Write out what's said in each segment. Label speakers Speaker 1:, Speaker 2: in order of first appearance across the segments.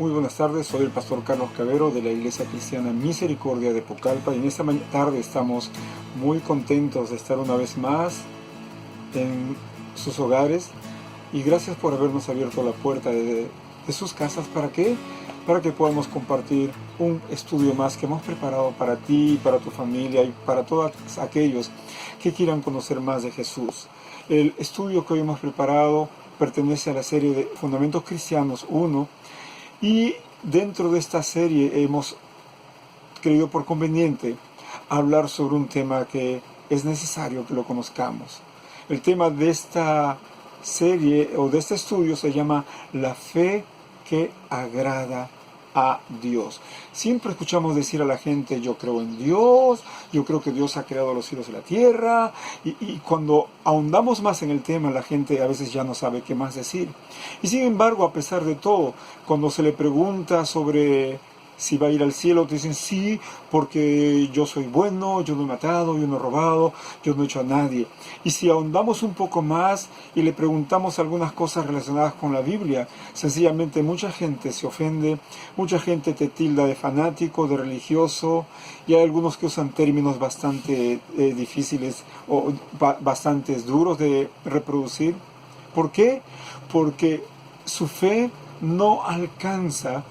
Speaker 1: Muy buenas tardes, soy el pastor Carlos Cavero de la Iglesia Cristiana Misericordia de Pucallpa y en esta tarde estamos muy contentos de estar una vez más en sus hogares y gracias por habernos abierto la puerta de sus casas. ¿Para qué? Para que podamos compartir un estudio más que hemos preparado para ti, para tu familia y para todos aquellos que quieran conocer más de Jesús. El estudio que hoy hemos preparado pertenece a la serie de Fundamentos Cristianos 1. Y dentro de esta serie hemos creído por conveniente hablar sobre un tema que es necesario que lo conozcamos. El tema de esta serie o de este estudio se llama La fe que agrada a Dios. Siempre escuchamos decir a la gente: yo creo en Dios, yo creo que Dios ha creado los cielos y la tierra, y cuando ahondamos más en el tema, la gente a veces ya no sabe qué más decir. Y sin embargo, a pesar de todo, cuando se le pregunta sobre si va a ir al cielo, te dicen sí, porque yo soy bueno, yo no he matado, yo no he robado, yo no he hecho a nadie. Y si ahondamos un poco más y le preguntamos algunas cosas relacionadas con la Biblia, sencillamente mucha gente se ofende, mucha gente te tilda de fanático, de religioso, y hay algunos que usan términos bastante difíciles o bastante duros de reproducir. ¿Por qué? Porque su fe no alcanza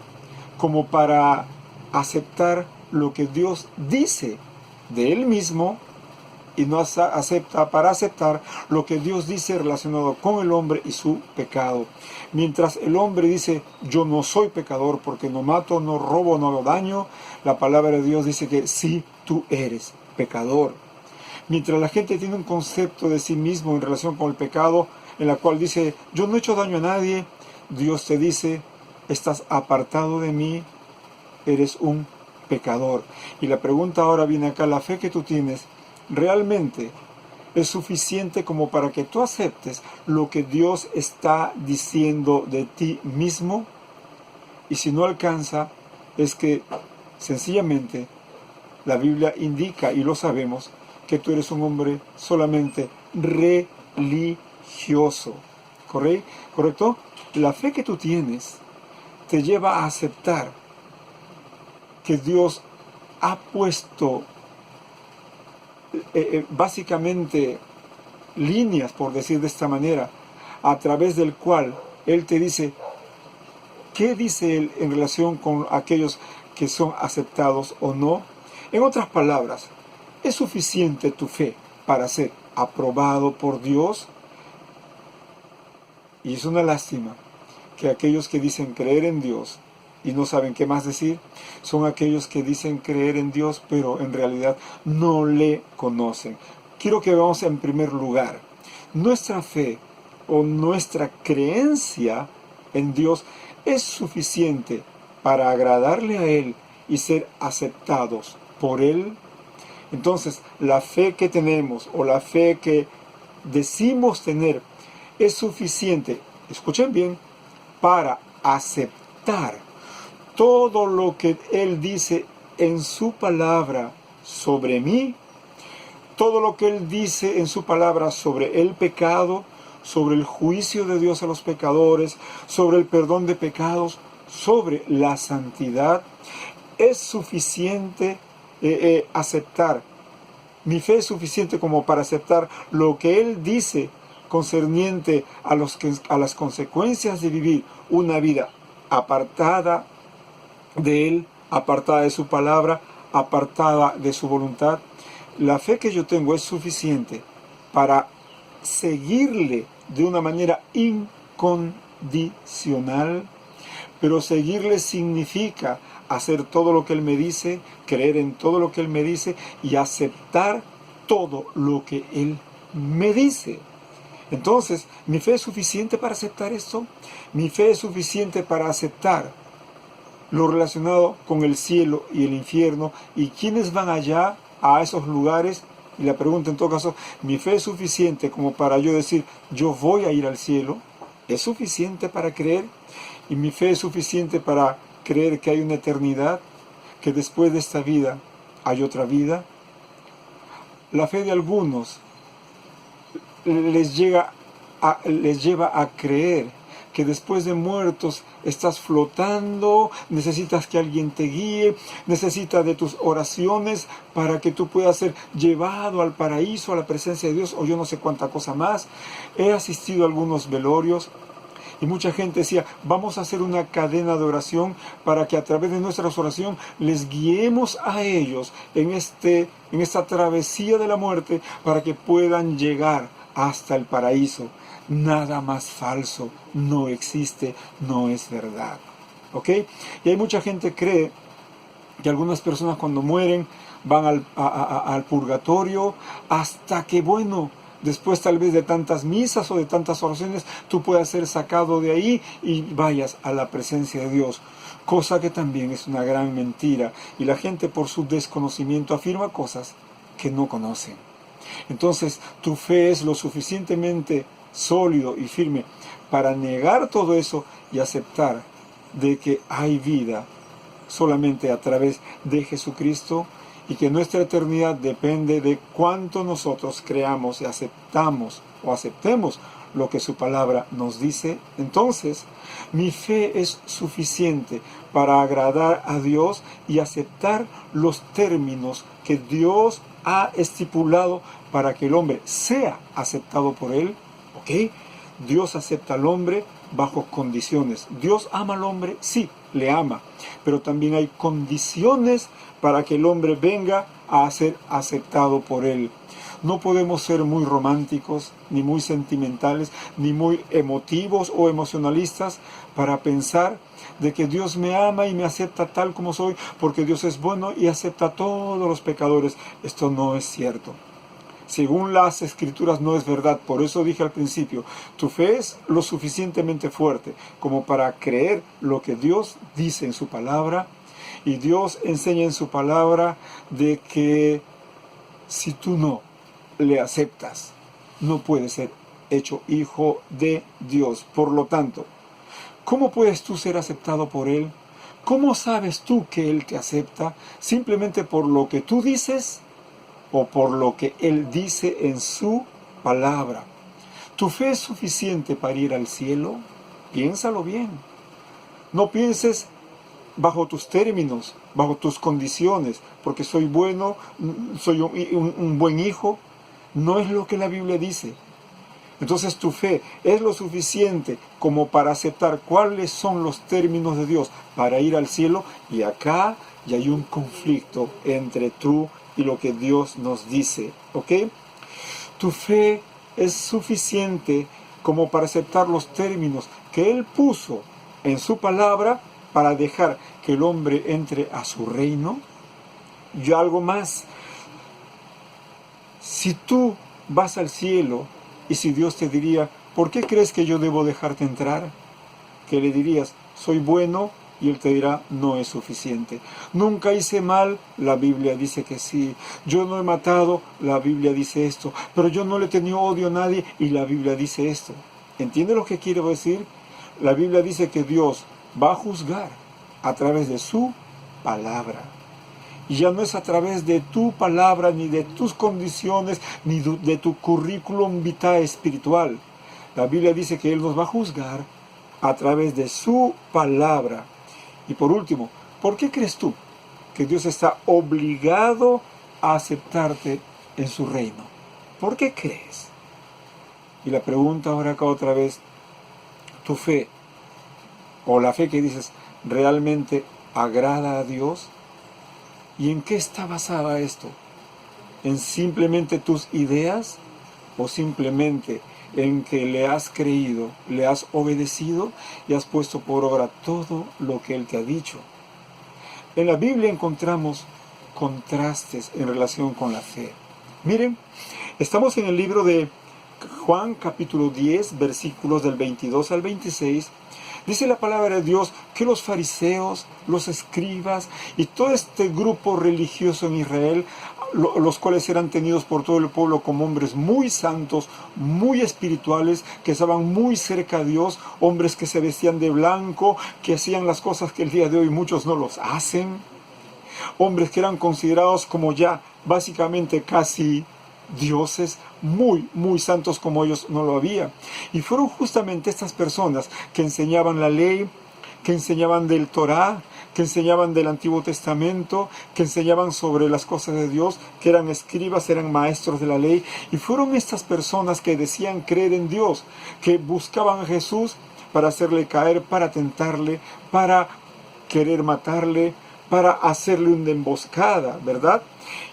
Speaker 1: como para aceptar lo que Dios dice de Él mismo y no acepta para aceptar lo que Dios dice relacionado con el hombre y su pecado. Mientras el hombre dice: yo no soy pecador porque no mato, no robo, no hago daño, la palabra de Dios dice que sí, tú eres pecador. Mientras la gente tiene un concepto de sí mismo en relación con el pecado, en la cual dice: yo no he hecho daño a nadie, Dios te dice: estás apartado de mí, eres un pecador. Y la pregunta ahora viene acá: ¿la fe que tú tienes realmente es suficiente como para que tú aceptes lo que Dios está diciendo de ti mismo? Y si no alcanza, es que sencillamente la Biblia indica, y lo sabemos, que tú eres un hombre solamente religioso. ¿Correcto? La fe que tú tienes te lleva a aceptar que Dios ha puesto básicamente líneas, por decir de esta manera, a través del cual Él te dice qué dice Él en relación con aquellos que son aceptados o no. En otras palabras, ¿es suficiente tu fe para ser aprobado por Dios? Y es una lástima que aquellos que dicen creer en Dios y no saben qué más decir, son aquellos que dicen creer en Dios, pero en realidad no le conocen. Quiero que veamos en primer lugar, nuestra fe o nuestra creencia en Dios es suficiente para agradarle a Él y ser aceptados por Él. Entonces, la fe que tenemos o la fe que decimos tener es suficiente, escuchen bien, para aceptar todo lo que Él dice en su palabra sobre mí, todo lo que Él dice en su palabra sobre el pecado, sobre el juicio de Dios a los pecadores, sobre el perdón de pecados, sobre la santidad. Es suficiente aceptar. Mi fe es suficiente como para aceptar lo que Él dice concerniente a las consecuencias de vivir una vida apartada de Él, apartada de su palabra, apartada de su voluntad. La fe que yo tengo es suficiente para seguirle de una manera incondicional, pero seguirle significa hacer todo lo que Él me dice, creer en todo lo que Él me dice y aceptar todo lo que Él me dice. Entonces, ¿mi fe es suficiente para aceptar esto? Mi fe es suficiente para aceptar lo relacionado con el cielo y el infierno y quiénes van allá a esos lugares. Y la pregunta en todo caso: ¿mi fe es suficiente como para yo decir yo voy a ir al cielo? ¿Es suficiente para creer? ¿Y mi fe es suficiente para creer que hay una eternidad, que después de esta vida hay otra vida? La fe de algunos les lleva a creer que después de muertos estás flotando, necesitas que alguien te guíe, necesitas de tus oraciones para que tú puedas ser llevado al paraíso, a la presencia de Dios, o yo no sé cuánta cosa más. He asistido a algunos velorios y mucha gente decía, vamos a hacer una cadena de oración para que a través de nuestra oración les guiemos a ellos en esta travesía de la muerte para que puedan llegar hasta el paraíso. Nada más falso, no existe, no es verdad. ¿Ok? Y hay mucha gente que cree que algunas personas cuando mueren van al purgatorio hasta que, bueno, después tal vez de tantas misas o de tantas oraciones, tú puedas ser sacado de ahí y vayas a la presencia de Dios. Cosa que también es una gran mentira. Y la gente por su desconocimiento afirma cosas que no conocen. Entonces, tu fe es lo suficientemente sólido y firme para negar todo eso y aceptar de que hay vida solamente a través de Jesucristo y que nuestra eternidad depende de cuánto nosotros creamos y aceptamos o aceptemos lo que su palabra nos dice. Entonces, mi fe es suficiente para agradar a Dios y aceptar los términos que Dios ha estipulado para que el hombre sea aceptado por Él. ¿Ok? Dios acepta al hombre bajo condiciones. ¿Dios ama al hombre? Sí, le ama. Pero también hay condiciones para que el hombre venga a ser aceptado por Él. No podemos ser muy románticos, ni muy sentimentales, ni muy emotivos o emocionalistas para pensar de que Dios me ama y me acepta tal como soy, porque Dios es bueno y acepta a todos los pecadores. Esto no es cierto. Según las Escrituras no es verdad. Por eso dije al principio, tu fe es lo suficientemente fuerte como para creer lo que Dios dice en su palabra. Y Dios enseña en su palabra de que si tú no le aceptas, no puedes ser hecho hijo de Dios. Por lo tanto, ¿cómo puedes tú ser aceptado por Él? ¿Cómo sabes tú que Él te acepta? ¿Simplemente por lo que tú dices o por lo que Él dice en su palabra? ¿Tu fe es suficiente para ir al cielo? Piénsalo bien. No pienses bajo tus términos, bajo tus condiciones, porque soy bueno, soy un buen hijo. No es lo que la Biblia dice. Entonces tu fe es lo suficiente como para aceptar cuáles son los términos de Dios para ir al cielo. Y acá ya hay un conflicto entre tú y lo que Dios nos dice. ¿Ok? Tu fe es suficiente como para aceptar los términos que Él puso en su palabra para dejar que el hombre entre a su reino. Y algo más. Si tú vas al cielo y si Dios te diría, ¿por qué crees que yo debo dejarte entrar? ¿Qué le dirías? Soy bueno, y Él te dirá, no es suficiente. Nunca hice mal, la Biblia dice que sí. Yo no he matado, la Biblia dice esto. Pero yo no le he tenido odio a nadie, y la Biblia dice esto. ¿Entiende lo que quiero decir? La Biblia dice que Dios va a juzgar a través de su palabra. Y ya no es a través de tu palabra, ni de tus condiciones, ni de tu currículum vitae espiritual. La Biblia dice que Él nos va a juzgar a través de su palabra. Y por último, ¿por qué crees tú que Dios está obligado a aceptarte en su reino? ¿Por qué crees? Y la pregunta ahora acá otra vez, ¿tu fe o la fe que dices realmente agrada a Dios? ¿Y en qué está basada esto? ¿En simplemente tus ideas o simplemente en que le has creído, le has obedecido y has puesto por obra todo lo que Él te ha dicho? En la Biblia encontramos contrastes en relación con la fe. Miren, estamos en el libro de Juan capítulo 10, versículos del 22 al 26. Dice la palabra de Dios que los fariseos, los escribas y todo este grupo religioso en Israel, los cuales eran tenidos por todo el pueblo como hombres muy santos, muy espirituales, que estaban muy cerca de Dios, hombres que se vestían de blanco, que hacían las cosas que el día de hoy muchos no los hacen, hombres que eran considerados como ya básicamente casi dioses muy santos como ellos no lo había. Y fueron justamente estas personas que enseñaban la ley, que enseñaban del Torá, que enseñaban del Antiguo Testamento, que enseñaban sobre las cosas de Dios, que eran escribas, eran maestros de la ley. Y fueron estas personas que decían creer en Dios, que buscaban a Jesús para hacerle caer, para tentarle, para querer matarle, para hacerle una emboscada, ¿verdad?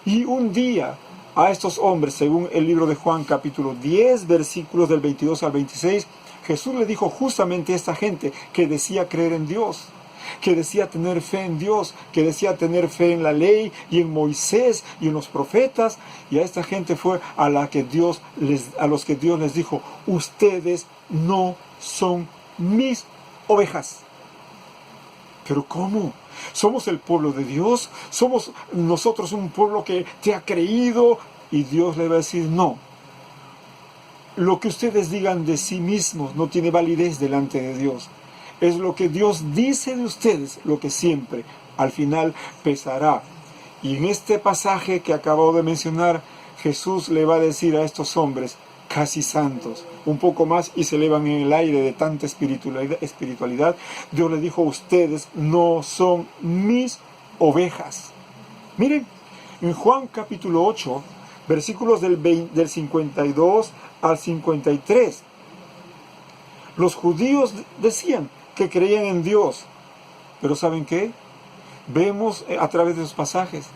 Speaker 1: Y un día a estos hombres, según el libro de Juan capítulo 10, versículos del 22 al 26, Jesús le dijo justamente a esta gente que decía creer en Dios, que decía tener fe en Dios, que decía tener fe en la ley y en Moisés y en los profetas, y a esta gente fue a los que Dios les dijo: ustedes no son mis ovejas. ¿Pero cómo? ¿Somos el pueblo de Dios? ¿Somos nosotros un pueblo que te ha creído? Y Dios le va a decir: no. Lo que ustedes digan de sí mismos no tiene validez delante de Dios. Es lo que Dios dice de ustedes lo que siempre, al final, pesará. Y en este pasaje que acabo de mencionar, Jesús le va a decir a estos hombres, casi santos, un poco más y se elevan en el aire de tanta espiritualidad, Dios le dijo: ustedes no son mis ovejas. Miren, en Juan capítulo 8, versículos del 52 al 53, los judíos decían que creían en Dios, pero ¿saben qué? Vemos a través de los pasajes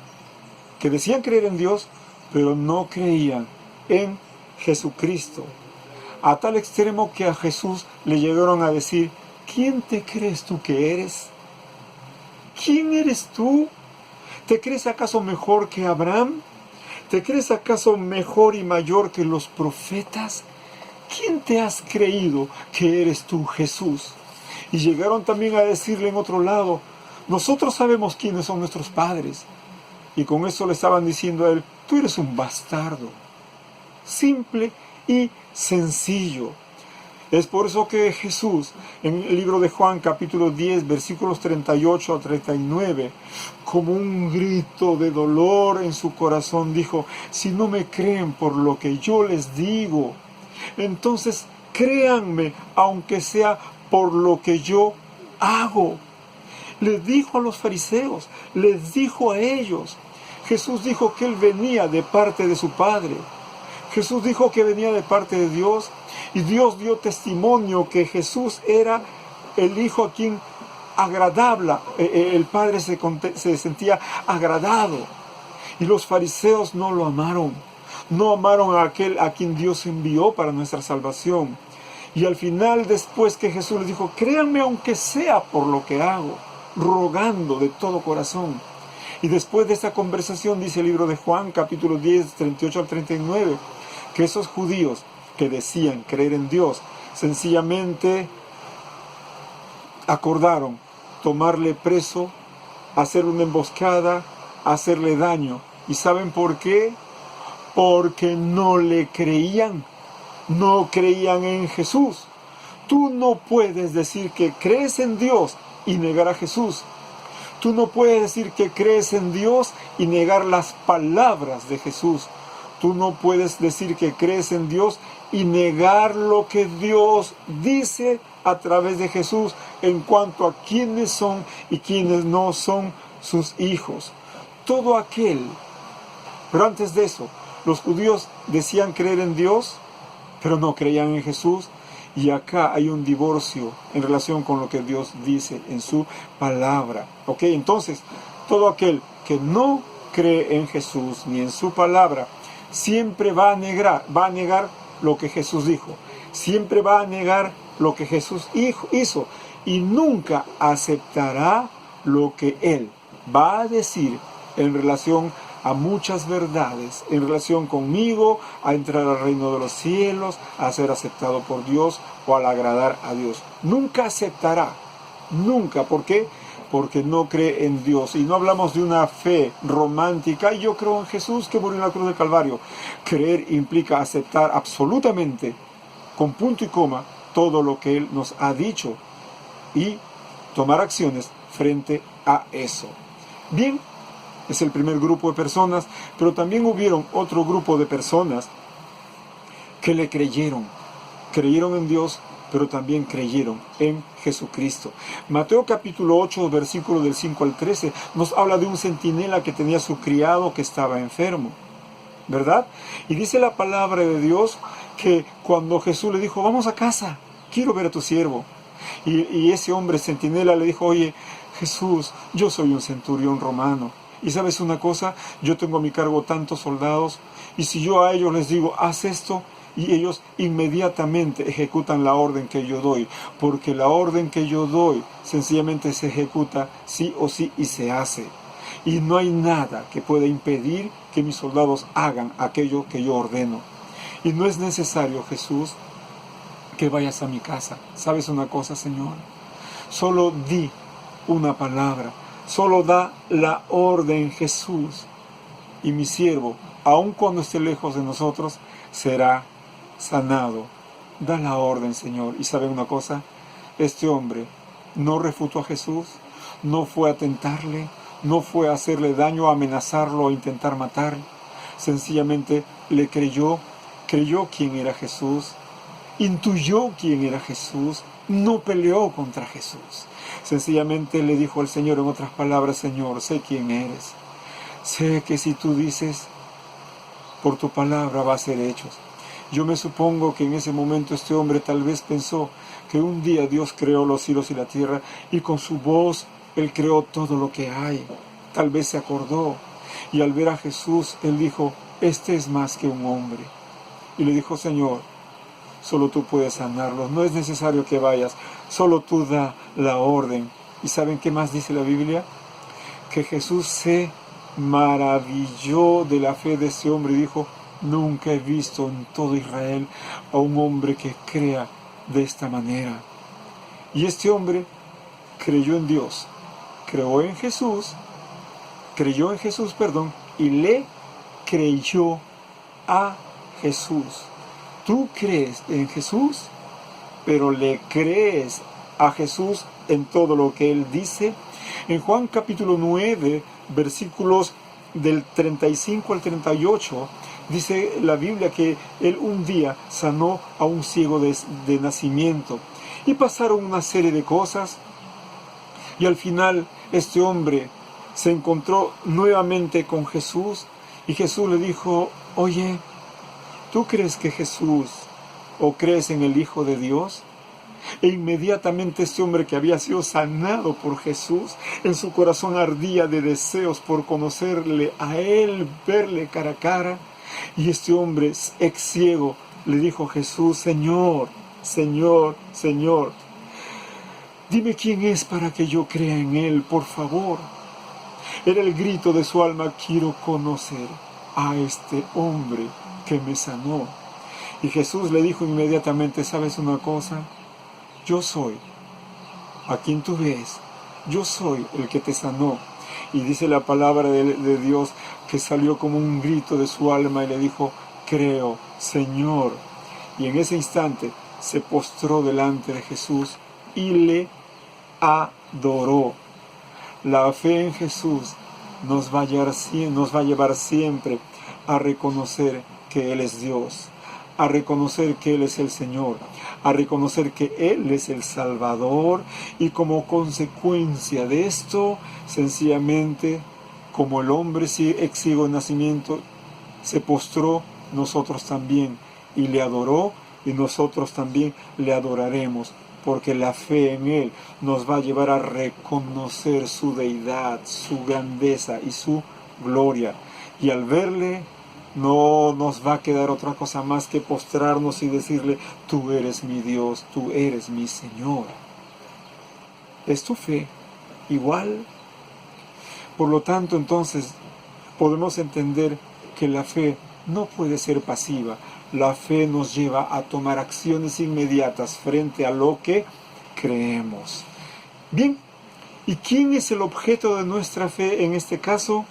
Speaker 1: que decían creer en Dios, pero no creían en Jesucristo, a tal extremo que a Jesús le llegaron a decir: ¿quién te crees tú que eres? ¿Quién eres tú? ¿Te crees acaso mejor que Abraham? ¿Te crees acaso mejor y mayor que los profetas? ¿Quién te has creído que eres tú, Jesús? Y llegaron también a decirle en otro lado: nosotros sabemos quiénes son nuestros padres. Y con eso le estaban diciendo a él: tú eres un bastardo. Simple y sencillo. Es por eso que Jesús, en el libro de Juan capítulo 10, versículos 38 a 39, como un grito de dolor en su corazón, dijo: si no me creen por lo que yo les digo, entonces créanme aunque sea por lo que yo hago. Les dijo a los fariseos, les dijo a ellos. Jesús dijo que Él venía de parte de su Padre. Jesús dijo que venía de parte de Dios, y Dios dio testimonio que Jesús era el Hijo a quien agradable, el Padre se sentía agradado. Y los fariseos no lo amaron, no amaron a aquel a quien Dios envió para nuestra salvación. Y al final, después que Jesús les dijo: créanme aunque sea por lo que hago, rogando de todo corazón. Y después de esta conversación, dice el libro de Juan, capítulo 10, 38 al 39, que esos judíos que decían creer en Dios, sencillamente acordaron tomarle preso, hacer una emboscada, hacerle daño. ¿Y saben por qué? Porque no le creían, no creían en Jesús. Tú no puedes decir que crees en Dios y negar a Jesús. Tú no puedes decir que crees en Dios y negar las palabras de Jesús. Tú no puedes decir que crees en Dios y negar lo que Dios dice a través de Jesús en cuanto a quiénes son y quiénes no son sus hijos. Todo aquel. Pero antes de eso, los judíos decían creer en Dios, pero no creían en Jesús. Y acá hay un divorcio en relación con lo que Dios dice en su palabra. ¿Ok? Entonces, todo aquel que no cree en Jesús ni en su palabra, siempre va a negar lo que Jesús dijo. Siempre va a negar lo que Jesús hizo. Y nunca aceptará lo que Él va a decir en relación a muchas verdades, en relación conmigo, a entrar al reino de los cielos, a ser aceptado por Dios o al agradar a Dios. Nunca aceptará, nunca. ¿Por qué? Porque no cree en Dios. Y no hablamos de una fe romántica: y yo creo en Jesús que murió en la cruz del Calvario. Creer implica aceptar absolutamente, con punto y coma, todo lo que Él nos ha dicho y tomar acciones frente a eso. Bien, Es el primer grupo de personas, pero también hubieron otro grupo de personas que le creyeron en Dios, pero también creyeron en Jesucristo. Mateo capítulo 8, versículo del 5 al 13, nos habla de un centinela que tenía su criado que estaba enfermo, ¿verdad? Y dice la palabra de Dios que cuando Jesús le dijo, vamos a casa, quiero ver a tu siervo. Y ese hombre centinela le dijo, oye, Jesús, yo soy un centurión romano. Y sabes una cosa, yo tengo a mi cargo tantos soldados, y si yo a ellos les digo, haz esto, y ellos inmediatamente ejecutan la orden que yo doy, porque la orden que yo doy sencillamente se ejecuta sí o sí y se hace. Y no hay nada que pueda impedir que mis soldados hagan aquello que yo ordeno. Y no es necesario, Jesús, que vayas a mi casa. ¿Sabes una cosa, Señor? Solo di una palabra, solo da la orden, Jesús, y mi siervo, aun cuando esté lejos de nosotros, será sanado. Da la orden, Señor. Y ¿sabe una cosa? Este hombre no refutó a Jesús, no fue a tentarle, no fue a hacerle daño, a amenazarlo, a intentar matarle. Sencillamente le creyó quién era Jesús, intuyó quién era Jesús, no peleó contra Jesús. Sencillamente le dijo al Señor, en otras palabras, Señor, sé quién eres. Sé que si tú dices, por tu palabra va a ser hecho. Yo me supongo que en ese momento este hombre tal vez pensó que un día Dios creó los cielos y la tierra y con su voz Él creó todo lo que hay. Tal vez se acordó y al ver a Jesús Él dijo, este es más que un hombre. Y le dijo, Señor, solo tú puedes sanarlos, no es necesario que vayas, solo tú da la orden. ¿Y saben qué más dice la Biblia? Que Jesús se maravilló de la fe de ese hombre y dijo, nunca he visto en todo Israel a un hombre que crea de esta manera. Y este hombre creyó en Dios, creyó en Jesús, y le creyó a Jesús. Tú crees en Jesús, pero le crees a Jesús en todo lo que Él dice. En Juan capítulo 9, versículos del 35 al 38, dice la Biblia que Él un día sanó a un ciego de nacimiento. Y pasaron una serie de cosas. Y al final este hombre se encontró nuevamente con Jesús. Y Jesús le dijo, oye, ¿tú crees que Jesús o crees en el Hijo de Dios? E inmediatamente este hombre que había sido sanado por Jesús, en su corazón ardía de deseos por conocerle a Él, verle cara a cara. Y este hombre ex ciego le dijo a Jesús, Señor, Señor, Señor, dime quién es para que yo crea en Él, por favor. Era el grito de su alma, quiero conocer a este hombre que me sanó. Y Jesús le dijo inmediatamente, ¿sabes una cosa? Yo soy a quien tú ves, yo soy el que te sanó. Y dice la palabra de Dios que salió como un grito de su alma y le dijo, creo, Señor. Y en ese instante se postró delante de Jesús y le adoró. La fe en Jesús nos va a llevar siempre a reconocer que Él es Dios, a reconocer que Él es el Señor, a reconocer que Él es el Salvador, y como consecuencia de esto, sencillamente, como el hombre ex ciego de nacimiento se postró, nosotros también, y le adoró, y nosotros también le adoraremos, porque la fe en Él nos va a llevar a reconocer su deidad, su grandeza y su gloria. Y al verle, no nos va a quedar otra cosa más que postrarnos y decirle, tú eres mi Dios, tú eres mi Señor. ¿Es tu fe igual? Por lo tanto, entonces, podemos entender que la fe no puede ser pasiva. La fe nos lleva a tomar acciones inmediatas frente a lo que creemos. Bien, ¿y quién es el objeto de nuestra fe en este caso?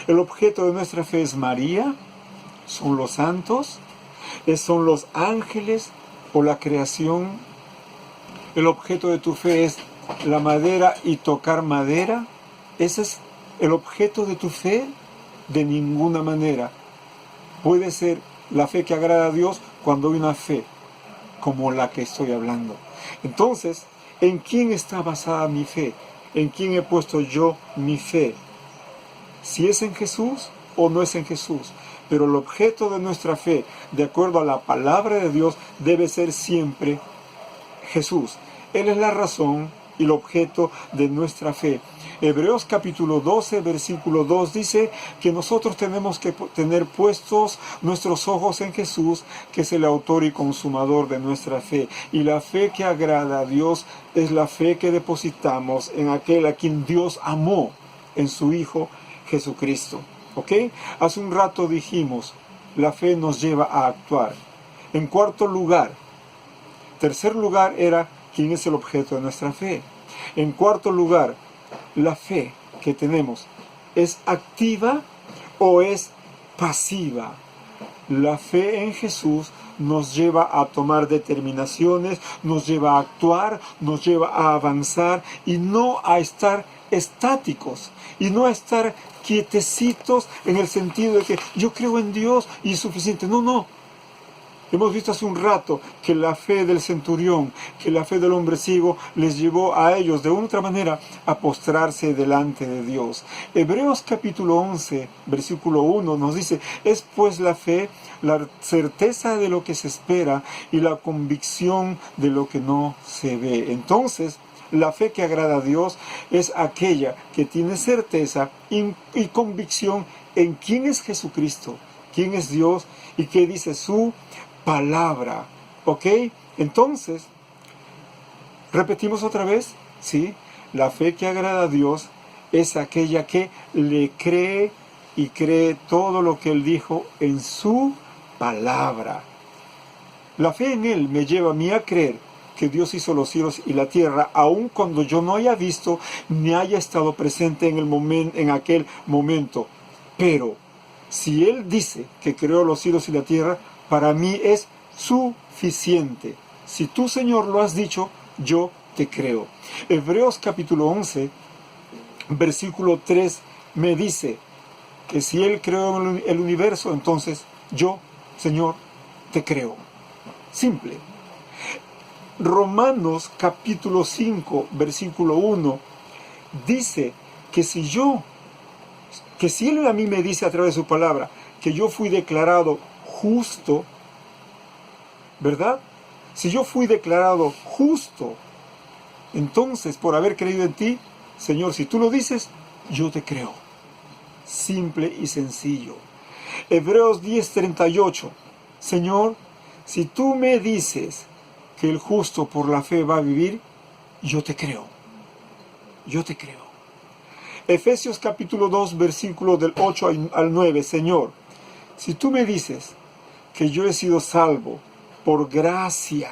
Speaker 1: El objeto de nuestra fe es María, son los santos, son los ángeles o la creación. El objeto de tu fe es la madera y tocar madera. Esa es el objeto de tu fe? De ninguna manera. Puede ser la fe que agrada a Dios cuando hay una fe como la que estoy hablando. Entonces, ¿en quién está basada mi fe? ¿En quién he puesto yo mi fe? Si es en Jesús o no es en Jesús. Pero el objeto de nuestra fe, de acuerdo a la palabra de Dios, debe ser siempre Jesús. Él es la razón y el objeto de nuestra fe. Hebreos capítulo 12, versículo 2 dice que nosotros tenemos que tener puestos nuestros ojos en Jesús, que es el autor y consumador de nuestra fe. Y la fe que agrada a Dios es la fe que depositamos en aquel a quien Dios amó, en su Hijo Jesucristo. ¿Ok? Hace un rato dijimos, la fe nos lleva a actuar. En cuarto lugar, tercer lugar era quién es el objeto de nuestra fe. En cuarto lugar, la fe que tenemos, ¿es activa o es pasiva? La fe en Jesús nos lleva a tomar determinaciones, nos lleva a actuar, nos lleva a avanzar y no a estar estáticos y no a estar quietecitos en el sentido de que yo creo en Dios y es suficiente. No, no. Hemos visto hace un rato que la fe del centurión, que la fe del hombre ciego les llevó a ellos de una u otra manera a postrarse delante de Dios. Hebreos capítulo 11, versículo 1 nos dice, es pues la fe la certeza de lo que se espera y la convicción de lo que no se ve. Entonces, la fe que agrada a Dios es aquella que tiene certeza y convicción en quién es Jesucristo, quién es Dios y qué dice su palabra. ¿Ok? Entonces, repetimos otra vez, ¿sí? La fe que agrada a Dios es aquella que le cree y cree todo lo que Él dijo en su palabra. La fe en Él me lleva a mí a creer que Dios hizo los cielos y la tierra, aun cuando yo no haya visto ni haya estado presente en aquel momento. Pero si Él dice que creó los cielos y la tierra, para mí es suficiente. Si tú, Señor, lo has dicho, yo te creo. Hebreos capítulo 11, versículo 3 me dice que si Él creó el universo, entonces yo, Señor, te creo. Simple. Romanos capítulo 5, versículo 1 dice que si Él a mí me dice a través de su palabra que yo fui declarado justo, ¿verdad? Si yo fui declarado justo, entonces por haber creído en ti, Señor, si tú lo dices, yo te creo. Simple y sencillo. Hebreos 10:38. Señor, si tú me dices que el justo por la fe va a vivir, yo te creo. Yo te creo. Efesios capítulo 2, versículos del 8 al 9. Señor, si tú me dices que yo he sido salvo por gracia,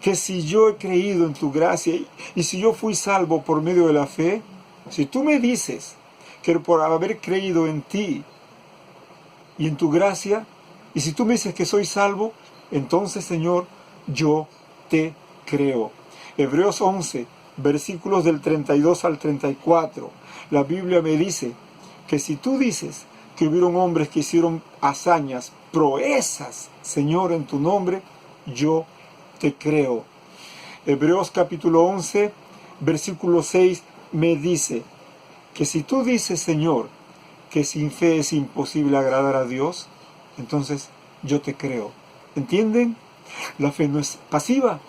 Speaker 1: que si yo he creído en tu gracia y si yo fui salvo por medio de la fe, si tú me dices que por haber creído en ti y en tu gracia, y si tú me dices que soy salvo, entonces, Señor, yo te creo. Hebreos 11, versículos del 32 al 34. La Biblia me dice que si tú dices que hubieron hombres que hicieron hazañas, proezas, Señor, en tu nombre, yo te creo. Hebreos capítulo 11, versículo 6 me dice que si tú dices, Señor, que sin fe es imposible agradar a Dios, entonces yo te creo. ¿Entienden? La fe no es pasiva,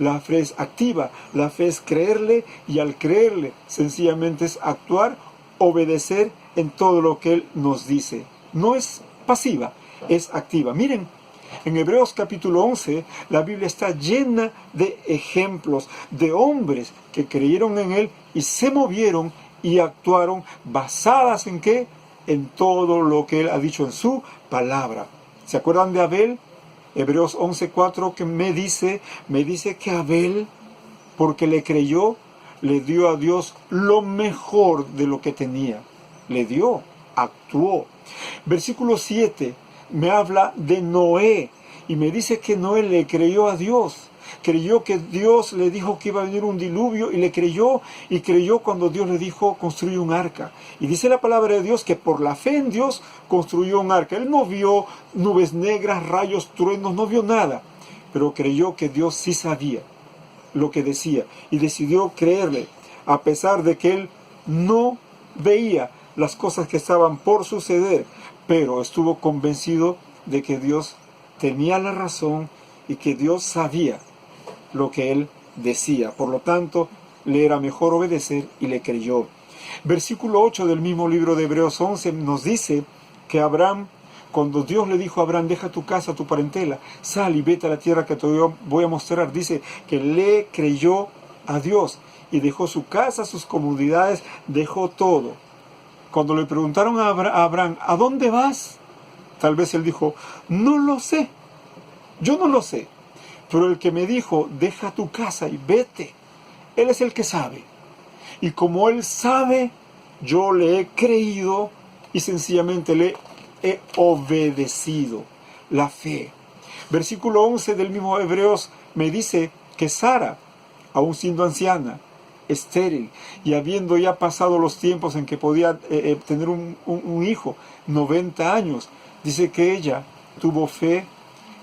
Speaker 1: la fe es activa, la fe es creerle y al creerle sencillamente es actuar, obedecer en todo lo que Él nos dice. No es pasiva, es activa. Miren, en Hebreos capítulo 11 la Biblia está llena de ejemplos de hombres que creyeron en Él y se movieron y actuaron basadas en ¿qué? En todo lo que Él ha dicho en su palabra. ¿Se acuerdan de Abel? Hebreos 11:4 que me dice que Abel, porque le creyó, le dio a Dios lo mejor de lo que tenía. Le dio, actuó. Versículo 7 me habla de Noé Y me dice que Noé le creyó a Dios. Creyó que Dios le dijo que iba a venir un diluvio y le creyó. Y creyó cuando Dios le dijo construye un arca. Y dice la palabra de Dios que por la fe en Dios construyó un arca. Él no vio nubes negras, rayos, truenos, no vio nada. Pero creyó que Dios sí sabía lo que decía. Y decidió creerle a pesar de que él no veía las cosas que estaban por suceder. Pero estuvo convencido de que Dios tenía la razón y que Dios sabía lo que él decía. Por lo tanto, le era mejor obedecer y le creyó. Versículo 8 del mismo libro de Hebreos 11 nos dice que Abraham, cuando Dios le dijo a Abraham, deja tu casa, tu parentela, sal y vete a la tierra que te voy a mostrar, dice que le creyó a Dios y dejó su casa, sus comodidades, dejó todo. Cuando le preguntaron a Abraham, ¿a dónde vas? Tal vez él dijo, no lo sé, yo no lo sé. Pero el que me dijo, deja tu casa y vete, él es el que sabe. Y como él sabe, yo le he creído y sencillamente le he obedecido. La fe. Versículo 11 del mismo Hebreos me dice que Sara, aún siendo anciana, estéril, y habiendo ya pasado los tiempos en que podía tener un hijo, 90 años, dice que ella tuvo fe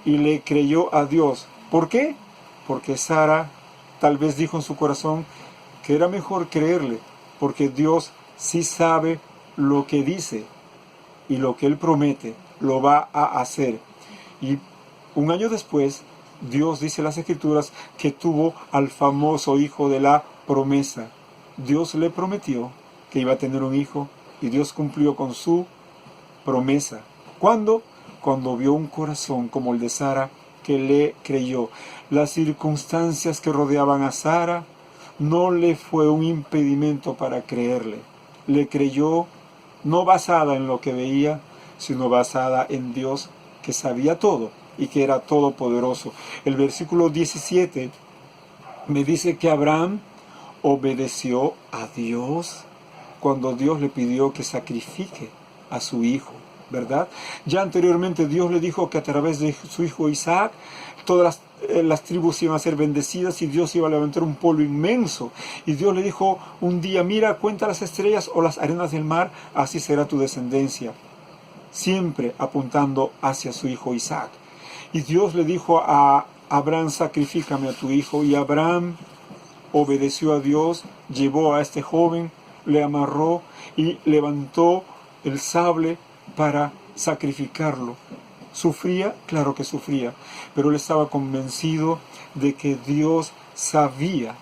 Speaker 1: y le creyó a Dios. ¿Por qué? Porque Sara tal vez dijo en su corazón que era mejor creerle, porque Dios sí sabe lo que dice y lo que Él promete lo va a hacer. Y un año después, Dios dice en las Escrituras que tuvo al famoso hijo de la promesa. Dios le prometió que iba a tener un hijo y Dios cumplió con su promesa. ¿Cuándo? Cuando vio un corazón como el de Sara que le creyó. Las circunstancias que rodeaban a Sara no le fue un impedimento para creerle. Le creyó no basada en lo que veía, sino basada en Dios que sabía todo y que era todopoderoso. El versículo 17 me dice que Abraham obedeció a Dios cuando Dios le pidió que sacrifique a su hijo, ¿verdad? Ya anteriormente Dios le dijo que a través de su hijo Isaac todas las tribus iban a ser bendecidas y Dios iba a levantar un pueblo inmenso. Y Dios le dijo un día, mira, cuenta las estrellas o las arenas del mar, así será tu descendencia. Siempre apuntando hacia su hijo Isaac. Y Dios le dijo a Abraham, sacrifícame a tu hijo. Y Abraham obedeció a Dios, llevó a este joven, le amarró y levantó el sable para sacrificarlo. ¿Sufría? Claro que sufría, pero él estaba convencido de que Dios sabía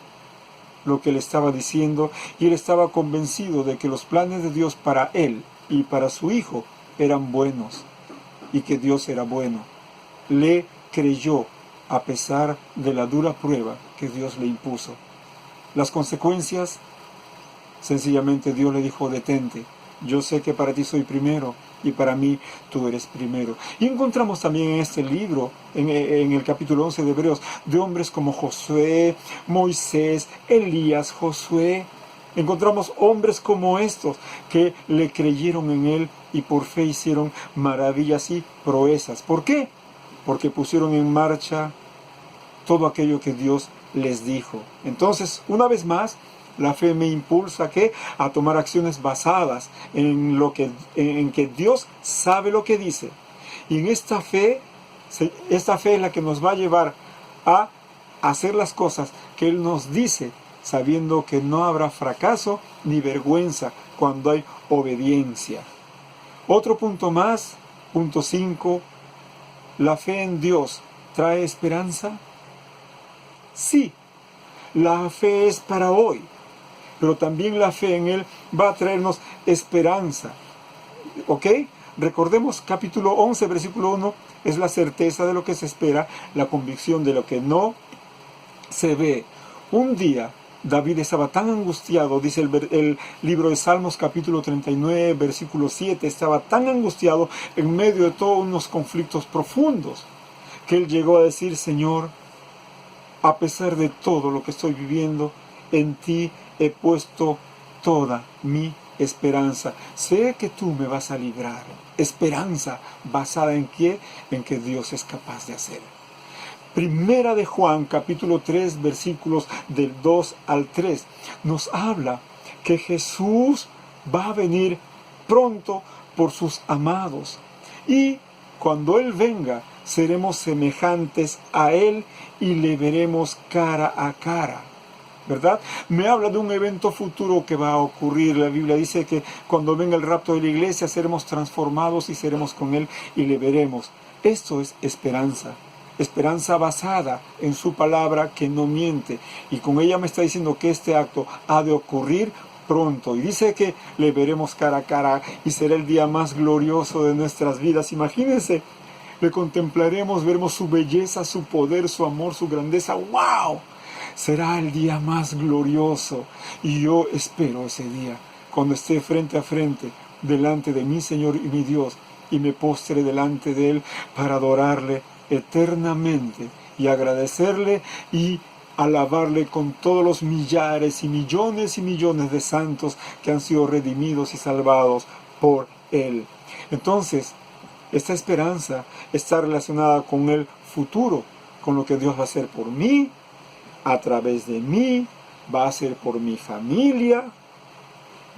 Speaker 1: lo que le estaba diciendo y él estaba convencido de que los planes de Dios para él y para su hijo eran buenos y que Dios era bueno. Le creyó a pesar de la dura prueba que Dios le impuso. Las consecuencias, sencillamente Dios le dijo, detente, yo sé que para ti soy primero y para mí tú eres primero. Y encontramos también en este libro, en el capítulo 11 de Hebreos, de hombres como Josué, Moisés, Elías, Josué. Encontramos hombres como estos que le creyeron en él y por fe hicieron maravillas y proezas. ¿Por qué? Porque pusieron en marcha todo aquello que Dios les dijo. Entonces, una vez más, la fe me impulsa a tomar acciones basadas en que Dios sabe lo que dice. Y en esta fe es la que nos va a llevar a hacer las cosas que Él nos dice, sabiendo que no habrá fracaso ni vergüenza cuando hay obediencia. Otro punto más, punto 5, ¿la fe en Dios trae esperanza? Sí, la fe es para hoy, pero también la fe en Él va a traernos esperanza. ¿Ok? Recordemos capítulo 11, versículo 1, es la certeza de lo que se espera, la convicción de lo que no se ve. Un día David estaba tan angustiado, dice el libro de Salmos capítulo 39, versículo 7, estaba tan angustiado en medio de todos unos conflictos profundos, que él llegó a decir, Señor, a pesar de todo lo que estoy viviendo, en ti he puesto toda mi esperanza. Sé que tú me vas a librar. Esperanza basada en qué? En que Dios es capaz de hacer. Primera de Juan, capítulo 3, versículos del 2 al 3, nos habla que Jesús va a venir pronto por sus amados. Y cuando Él venga, seremos semejantes a Él y le veremos cara a cara. ¿Verdad? Me habla de un evento futuro que va a ocurrir. La Biblia dice que cuando venga el rapto de la iglesia, seremos transformados y seremos con Él y le veremos. Esto es esperanza. Esperanza basada en su palabra que no miente. Y con ella me está diciendo que este acto ha de ocurrir pronto. Y dice que le veremos cara a cara y será el día más glorioso de nuestras vidas. Imagínense, le contemplaremos, veremos su belleza, su poder, su amor, su grandeza. ¡Wow! Será el día más glorioso. Y yo espero ese día, cuando esté frente a frente, delante de mi Señor y mi Dios, y me postre delante de Él para adorarle eternamente y agradecerle y alabarle con todos los millares y millones de santos que han sido redimidos y salvados por Él. Entonces, esta esperanza está relacionada con el futuro, con lo que Dios va a hacer por mí, a través de mí, va a hacer por mi familia,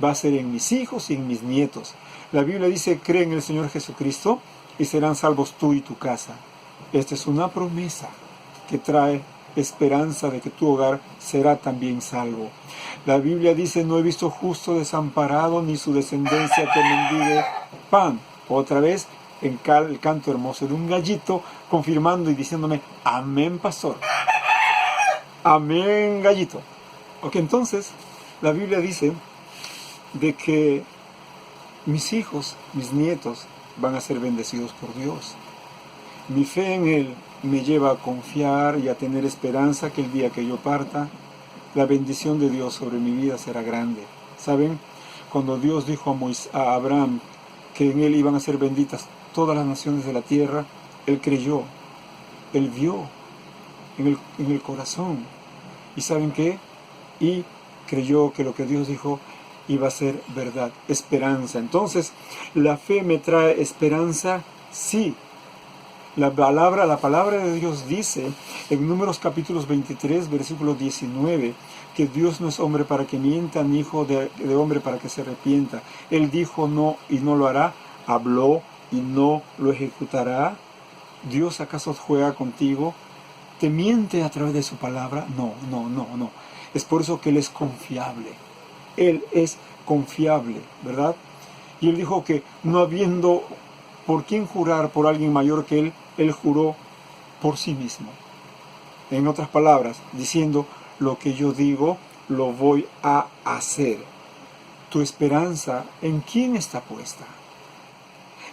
Speaker 1: va a ser en mis hijos y en mis nietos. La Biblia dice, cree en el Señor Jesucristo y serán salvos tú y tu casa. Esta es una promesa que trae esperanza de que tu hogar será también salvo. La Biblia dice, no he visto justo desamparado ni su descendencia que mendigue pan. Otra vez, el canto hermoso de un gallito, confirmando y diciéndome, amén, pastor. Amén, gallito. Ok, entonces, la Biblia dice de que mis hijos, mis nietos, van a ser bendecidos por Dios. Mi fe en Él me lleva a confiar y a tener esperanza que el día que yo parta, la bendición de Dios sobre mi vida será grande. ¿Saben? Cuando Dios dijo a Abraham que en Él iban a ser benditas todas las naciones de la tierra, Él creyó, Él vio en el corazón. ¿Y saben qué? Y creyó que lo que Dios dijo iba a ser verdad, esperanza. Entonces, ¿la fe me trae esperanza? Sí. La palabra de Dios dice en Números capítulos 23, versículo 19, que Dios no es hombre para que mienta, ni hijo de hombre para que se arrepienta. Él dijo no y no lo hará, habló y no lo ejecutará. ¿Dios acaso juega contigo? ¿Te miente a través de su palabra? No. Es por eso que Él es confiable. Él es confiable, ¿verdad? Y Él dijo que no habiendo por quién jurar por alguien mayor que Él, Él juró por sí mismo. En otras palabras, diciendo, lo que yo digo, lo voy a hacer. Tu esperanza, ¿en quién está puesta?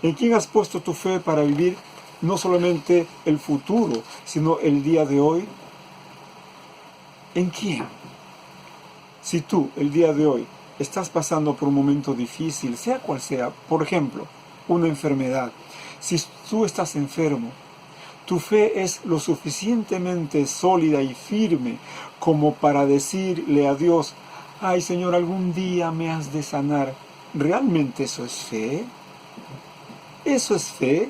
Speaker 1: ¿En quién has puesto tu fe para vivir no solamente el futuro, sino el día de hoy? ¿En quién? Si tú, el día de hoy, estás pasando por un momento difícil, sea cual sea, por ejemplo, una enfermedad, si tú estás enfermo, tu fe es lo suficientemente sólida y firme como para decirle a Dios, ay Señor, algún día me has de sanar. ¿Realmente eso es fe? ¿Eso es fe?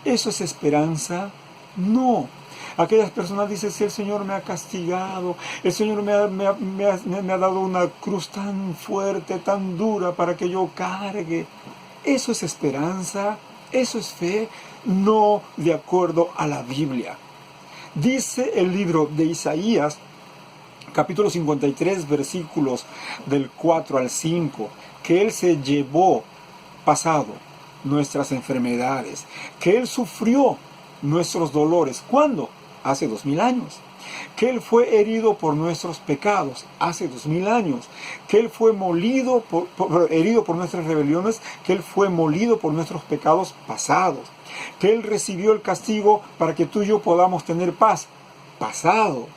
Speaker 1: ¿Eso es esperanza? No. Aquellas personas dicen, si el Señor me ha castigado, el Señor me ha dado una cruz tan fuerte, tan dura para que yo cargue. ¿Eso es esperanza? ¿Eso es fe? No de acuerdo a la Biblia. Dice el libro de Isaías, capítulo 53, versículos del 4 al 5, que Él se llevó pasado nuestras enfermedades, que Él sufrió nuestros dolores. ¿Cuándo? Hace 2000 años. Que Él fue herido por nuestros pecados hace 2000 años, que Él fue herido por nuestras rebeliones, que Él fue molido por nuestros pecados pasados, que Él recibió el castigo para que tú y yo podamos tener paz, pasado.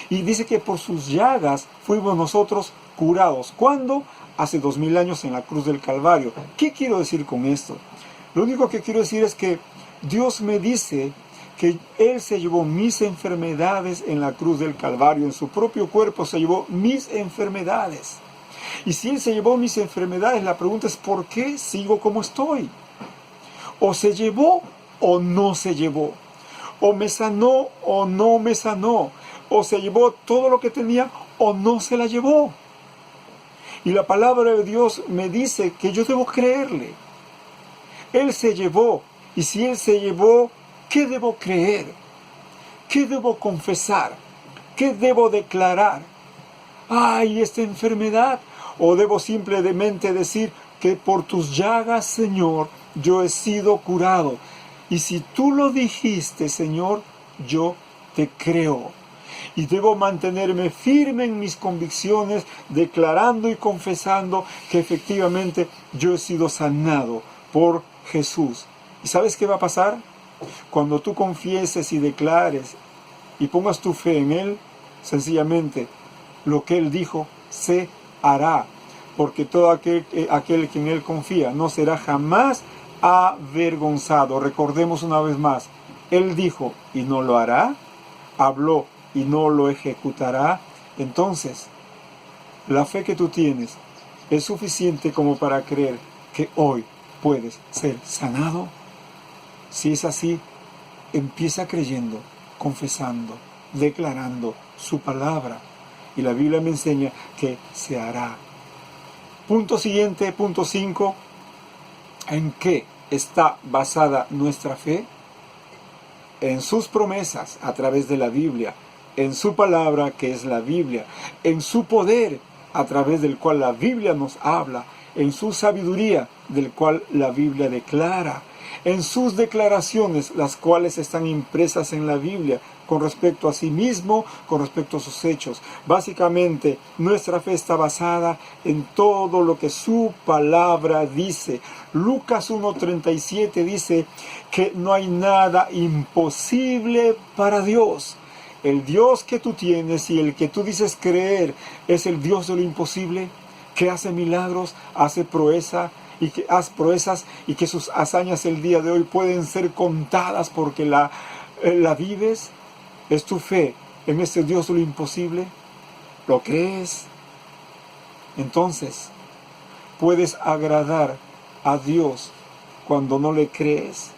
Speaker 1: Y dice que por sus llagas fuimos nosotros curados. ¿Cuándo? Hace 2000 años en la cruz del Calvario. ¿Qué quiero decir con esto? Lo único que quiero decir es que Dios me dice que Él se llevó mis enfermedades en la cruz del Calvario, en su propio cuerpo se llevó mis enfermedades. Y si Él se llevó mis enfermedades, la pregunta es ¿por qué sigo como estoy? O se llevó o no se llevó. O me sanó o no me sanó. O se llevó todo lo que tenía o no se la llevó. Y la palabra de Dios me dice que yo debo creerle. Él se llevó. Y si Él se llevó, ¿qué debo creer? ¿Qué debo confesar? ¿Qué debo declarar? ¡Ay, esta enfermedad! ¿O debo simplemente decir que por tus llagas, Señor, yo he sido curado? Y si tú lo dijiste, Señor, yo te creo. Y debo mantenerme firme en mis convicciones, declarando y confesando que efectivamente yo he sido sanado por Jesús. ¿Y sabes qué va a pasar? Cuando tú confieses y declares y pongas tu fe en Él, sencillamente lo que Él dijo se hará. Porque todo aquel que en Él confía no será jamás avergonzado. Recordemos una vez más, Él dijo y no lo hará, habló y no lo ejecutará. Entonces, la fe que tú tienes es suficiente como para creer que hoy puedes ser sanado. Si es así, empieza creyendo, confesando, declarando su palabra. Y la Biblia me enseña que se hará. Punto siguiente, punto 5. ¿En qué está basada nuestra fe? En sus promesas a través de la Biblia, en su palabra que es la Biblia, en su poder a través del cual la Biblia nos habla, en su sabiduría del cual la Biblia declara, en sus declaraciones las cuales están impresas en la Biblia con respecto a sí mismo, con respecto a sus hechos. Básicamente, nuestra fe está basada en todo lo que su palabra dice. Lucas 1:37 dice que no hay nada imposible para Dios. El Dios que tú tienes y el que tú dices creer es el Dios de lo imposible, que hace milagros, hace proezas y que sus hazañas el día de hoy pueden ser contadas porque la vives. ¿Es tu fe en este Dios de lo imposible? ¿Lo crees? Entonces, puedes agradar a Dios cuando no le crees.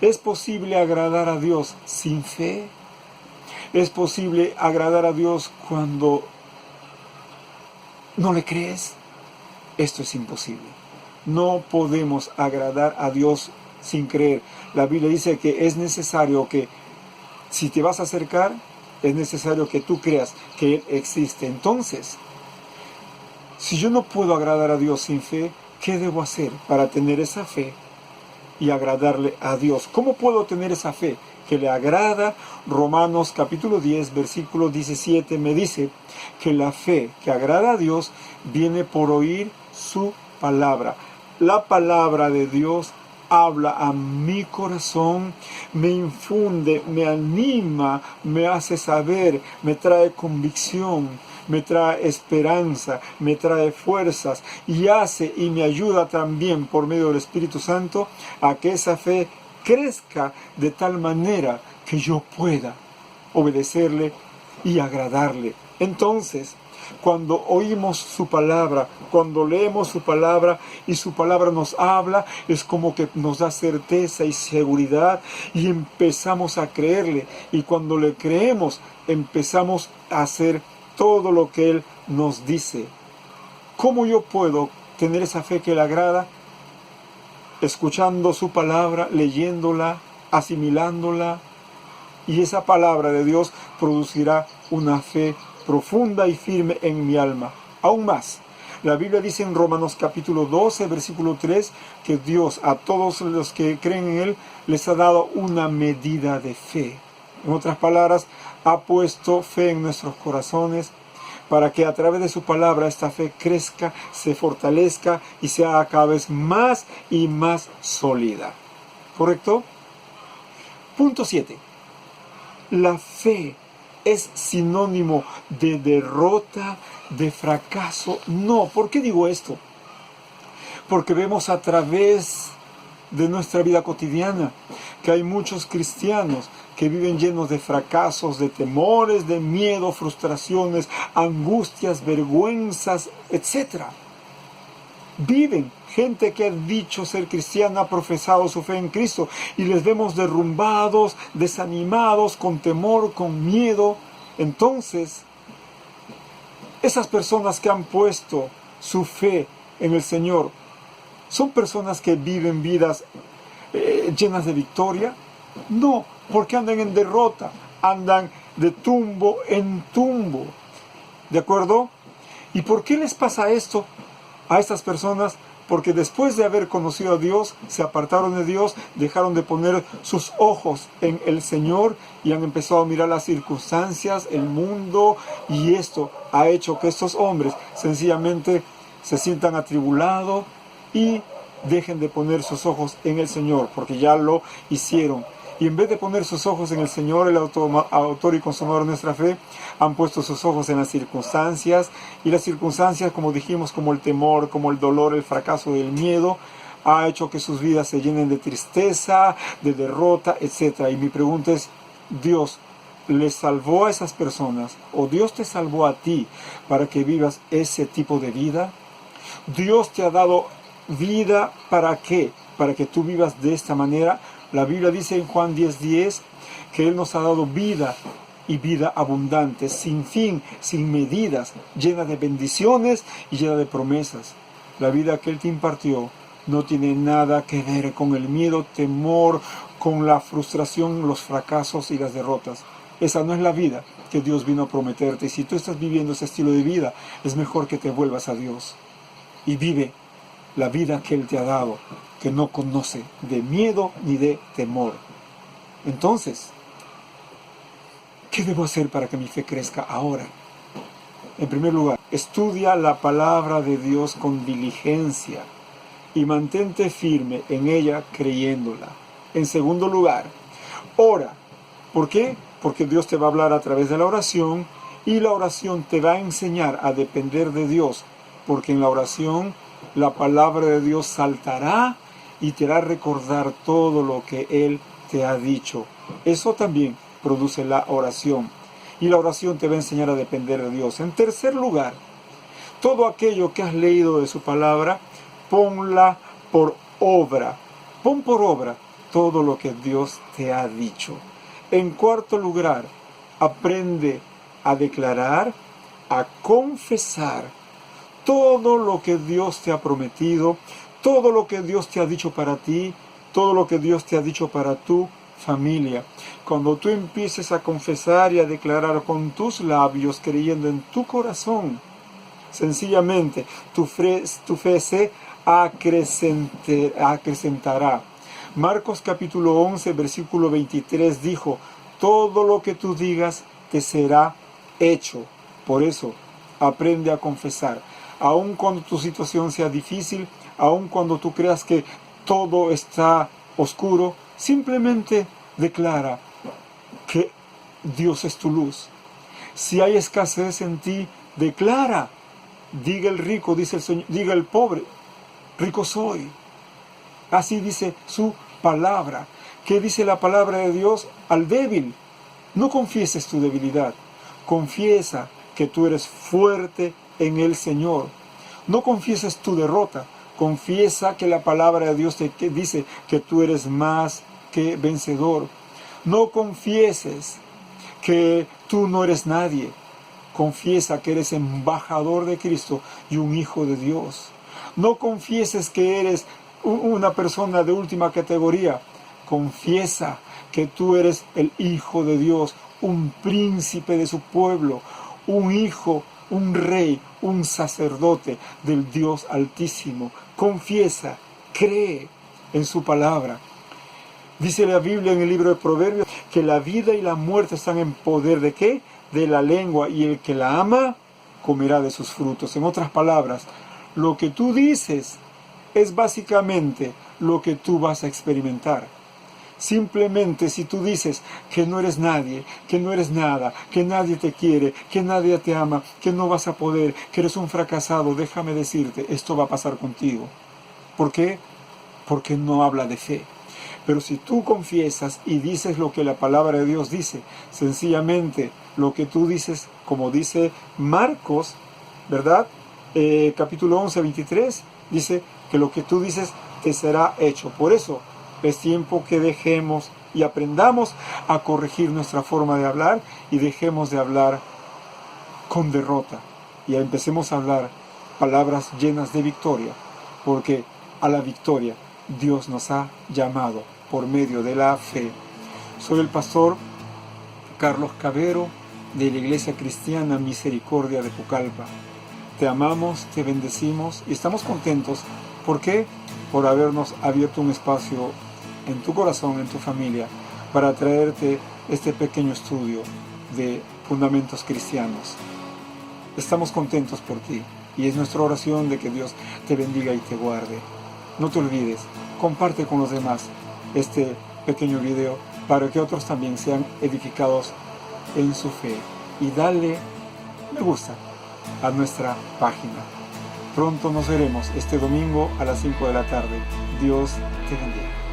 Speaker 1: ¿Es posible agradar a Dios sin fe? ¿Es posible agradar a Dios cuando no le crees? Esto es imposible. No podemos agradar a Dios sin creer. La Biblia dice que es necesario que, si te vas a acercar, es necesario que tú creas que Él existe. Entonces, si yo no puedo agradar a Dios sin fe, ¿qué debo hacer para tener esa fe y agradarle a Dios? ¿Cómo puedo tener esa fe que le agrada? Romanos capítulo 10, versículo 17 me dice que la fe que agrada a Dios viene por oír su palabra. La palabra de Dios habla a mi corazón, me infunde, me anima, me hace saber, me trae convicción, me trae esperanza, me trae fuerzas y hace y me ayuda también por medio del Espíritu Santo a que esa fe crezca de tal manera que yo pueda obedecerle y agradarle. Entonces, cuando oímos su palabra, cuando leemos su palabra y su palabra nos habla, es como que nos da certeza y seguridad y empezamos a creerle. Y cuando le creemos, empezamos a hacer todo lo que Él nos dice. ¿Cómo yo puedo tener esa fe que le agrada? Escuchando su palabra, leyéndola, asimilándola. Y esa palabra de Dios producirá una fe profunda y firme en mi alma. Aún más, la Biblia dice en Romanos capítulo 12, versículo 3, que Dios a todos los que creen en Él les ha dado una medida de fe. En otras palabras, ha puesto fe en nuestros corazones para que a través de su palabra esta fe crezca, se fortalezca y sea cada vez más y más sólida. ¿Correcto? Punto 7. La fe es sinónimo de derrota, de fracaso. No, ¿por qué digo esto? Porque vemos a través de nuestra vida cotidiana que hay muchos cristianos que viven llenos de fracasos, de temores, de miedo, frustraciones, angustias, vergüenzas, etc. Viven gente que ha dicho ser cristiana, ha profesado su fe en Cristo, y les vemos derrumbados, desanimados, con temor, con miedo. Entonces, esas personas que han puesto su fe en el Señor, ¿son personas que viven vidas llenas de victoria? No, porque andan en derrota, andan de tumbo en tumbo. ¿De acuerdo? ¿Y por qué les pasa esto a estas personas? Porque después de haber conocido a Dios, se apartaron de Dios, dejaron de poner sus ojos en el Señor y han empezado a mirar las circunstancias, el mundo, y esto ha hecho que estos hombres sencillamente se sientan atribulados y dejen de poner sus ojos en el Señor, porque ya lo hicieron. Y en vez de poner sus ojos en el Señor, el autor y consumador de nuestra fe, han puesto sus ojos en las circunstancias. Y las circunstancias, como dijimos, como el temor, como el dolor, el fracaso, el miedo, ha hecho que sus vidas se llenen de tristeza, de derrota, etc. Y mi pregunta es, ¿Dios les salvó a esas personas? ¿O Dios te salvó a ti para que vivas ese tipo de vida? ¿Dios te ha dado vida para qué? Para que tú vivas de esta manera. La Biblia dice en Juan 10:10 que Él nos ha dado vida y vida abundante, sin fin, sin medidas, llena de bendiciones y llena de promesas. La vida que Él te impartió no tiene nada que ver con el miedo, temor, con la frustración, los fracasos y las derrotas. Esa no es la vida que Dios vino a prometerte. Y si tú estás viviendo ese estilo de vida, es mejor que te vuelvas a Dios y vive la vida que Él te ha dado, que no conoce de miedo ni de temor. Entonces, ¿qué debo hacer para que mi fe crezca ahora? En primer lugar, estudia la palabra de Dios con diligencia y mantente firme en ella creyéndola. En segundo lugar, ora. ¿Por qué? Porque Dios te va a hablar a través de la oración y la oración te va a enseñar a depender de Dios, porque en la oración la palabra de Dios saltará y te hará recordar todo lo que Él te ha dicho. Eso también produce la oración. Y la oración te va a enseñar a depender de Dios. En tercer lugar, todo aquello que has leído de su palabra, ponla por obra. Pon por obra todo lo que Dios te ha dicho. En cuarto lugar, aprende a declarar, a confesar todo lo que Dios te ha prometido, todo lo que Dios te ha dicho para ti, todo lo que Dios te ha dicho para tu familia. Cuando tú empieces a confesar y a declarar con tus labios, creyendo en tu corazón, sencillamente tu fe se acrecentará. Marcos capítulo 11, versículo 23 dijo, todo lo que tú digas te será hecho. Por eso, aprende a confesar. Aun cuando tu situación sea difícil, aun cuando tú creas que todo está oscuro, simplemente declara que Dios es tu luz. Si hay escasez en ti, declara. Diga el rico, dice el Señor, diga el pobre, rico soy. Así dice su palabra. ¿Qué dice la palabra de Dios al débil? No confieses tu debilidad. Confiesa que tú eres fuerte en el Señor. No confieses tu derrota. Confiesa que la palabra de Dios te dice que tú eres más que vencedor. No confieses que tú no eres nadie. Confiesa que eres embajador de Cristo y un hijo de Dios. No confieses que eres una persona de última categoría. Confiesa que tú eres el hijo de Dios, un príncipe de su pueblo, un hijo, un rey, un sacerdote del Dios Altísimo. Confiesa, cree en su palabra. Dice la Biblia en el libro de Proverbios que la vida y la muerte están en poder ¿de qué? De la lengua, y el que la ama comerá de sus frutos. En otras palabras, lo que tú dices es básicamente lo que tú vas a experimentar. Simplemente si tú dices que no eres nadie, que no eres nada, que nadie te quiere, que nadie te ama, que no vas a poder, que eres un fracasado, déjame decirte, esto va a pasar contigo. ¿Por qué? Porque no habla de fe. Pero si tú confiesas y dices lo que la palabra de Dios dice, sencillamente lo que tú dices, como dice Marcos, ¿verdad? Capítulo 11, 23, dice que lo que tú dices te será hecho. Por eso es tiempo que dejemos y aprendamos a corregir nuestra forma de hablar y dejemos de hablar con derrota y empecemos a hablar palabras llenas de victoria, porque a la victoria Dios nos ha llamado por medio de la fe. Soy el pastor Carlos Cavero de la Iglesia Cristiana Misericordia de Pucallpa. Te amamos, te bendecimos y estamos contentos. ¿Por qué? Por habernos abierto un espacio en tu corazón, en tu familia, para traerte este pequeño estudio de fundamentos cristianos. Estamos contentos por ti y es nuestra oración de que Dios te bendiga y te guarde. No te olvides, comparte con los demás este pequeño video para que otros también sean edificados en su fe. Y dale me gusta a nuestra página. Pronto nos veremos este domingo a las 5 de la tarde. Dios te bendiga.